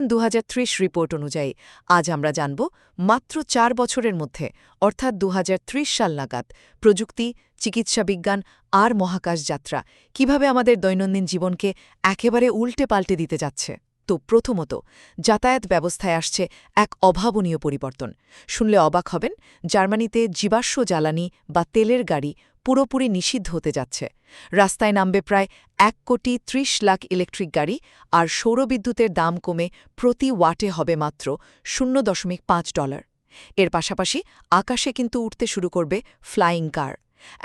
2030 report অনুযায়ী আজ আমরা জানব মাত্র 4 বছরের মধ্যে অর্থাৎ 2030 সাল নাগাদ প্রযুক্তি, চিকিৎসা বিজ্ঞান আর মহাকাশ যাত্রা কিভাবে আমাদের দৈনন্দিন জীবনকে একেবারে উল্টে পাল্টে দিতে যাচ্ছে। তো প্রথমত, যাতায়াত ব্যবস্থায় আসছে এক অভাবনীয় পরিবর্তন। শুনলে অবাক হবেন, জার্মানিতে জীবাশ্ম জ্বালানি বা তেলের গাড়ি পুরোপুরি নিষিদ্ধ হতে যাচ্ছে। রাস্তায় নামবে প্রায় 1,30,00,000 ইলেকট্রিক গাড়ি, আর সৌরবিদ্যুতের দাম কমে প্রতি ওয়াটে হবে মাত্র $0.5। এর পাশাপাশি আকাশে কিন্তু উঠতে শুরু করবে ফ্লাইং কার।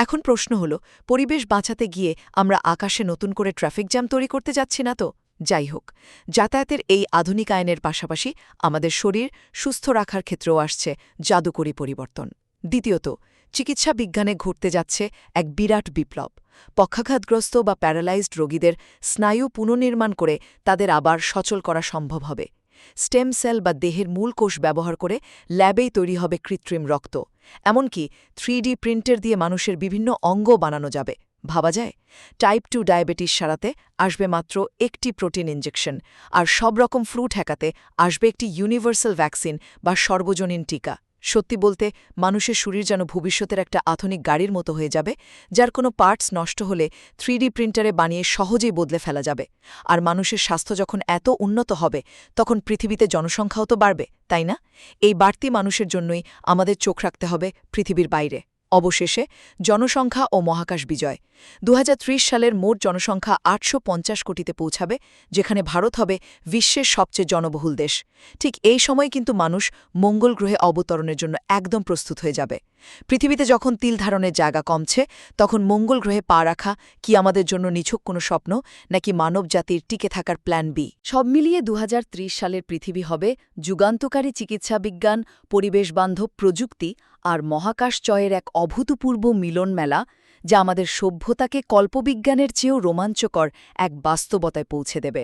এখন প্রশ্ন হল, পরিবেশ বাঁচাতে গিয়ে আমরা আকাশে নতুন করে ট্রাফিক জ্যাম তৈরি করতে যাচ্ছি না তো? যাই হোক, যাতায়াতের এই আধুনিকায়নের পাশাপাশি আমাদের শরীর সুস্থ রাখার ক্ষেত্রেও আসছে জাদুকরী পরিবর্তন। দ্বিতীয়ত, চিকিৎসা বিজ্ঞানে ঘটতে যাচ্ছে এক বিরাট বিপ্লব। পক্ষাঘাতগ্রস্ত বা প্যারালাইজড রোগীদের স্নায়ু পুনর্নির্মাণ করে তাদের আবার সচল করা সম্ভব হবে। স্টেম সেল বা দেহের মূল কোষ ব্যবহার করে ল্যাবেই তৈরি হবে কৃত্রিম রক্ত। এমনকি 3D প্রিন্টার দিয়ে মানুষের বিভিন্ন অঙ্গ বানানো যাবে। ভাবা যায়? টাইপ 2 ডায়াবেটিস সারাতে আসবে মাত্র একটি প্রোটিন ইনজেকশন, আর সব রকম ফ্লু ঠেকাতে আসবে একটি ইউনিভার্সাল ভ্যাকসিন বা সর্বজনীন টিকা। সত্যি বলতে, মানুষের শরীর যেন ভবিষ্যতের একটা আধুনিক গাড়ির মতো হয়ে যাবে, যার কোনো পার্টস নষ্ট হলে 3D প্রিন্টারে বানিয়ে সহজেই বদলে ফেলা যাবে। আর মানুষের স্বাস্থ্য যখন এত উন্নত হবে, তখন পৃথিবীতে জনসংখ্যাও তো বাড়বে, তাই না? এই বাড়তি মানুষের জন্যই আমাদের চোখ রাখতে হবে পৃথিবীর বাইরে। অবশেষে, জনসংখ্যা ও মহাকাশ বিজয়। 2030 সালের মোট জনসংখ্যা 850 কোটিতে পৌঁছাবে, যেখানে ভারত হবে বিশ্বের সবচেয়ে জনবহুল দেশ। ঠিক এই সময় কিন্তু মানুষ মঙ্গল গ্রহে অবতরণের জন্য একদম প্রস্তুত হয়ে যাবে। পৃথিবীতে যখন তিল ধারণের জায়গা কমছে, তখন মঙ্গল গ্রহে পা রাখা কি আমাদের জন্য নিছক কোনো স্বপ্ন, নাকি মানব জাতির টিকে থাকার প্ল্যান বি? সব মিলিয়ে 2030 সালের পৃথিবী হবে যুগান্তকারী চিকিৎসা বিজ্ঞান, পরিবেশবান্ধব প্রযুক্তি আর মহাকাশচয়ের এক অভূতপূর্ব মিলন মেলা, যা আমাদের সভ্যতাকে কল্পবিজ্ঞানের চেয়েও রোমাঞ্চকর এক বাস্তবতায় পৌঁছে দেবে।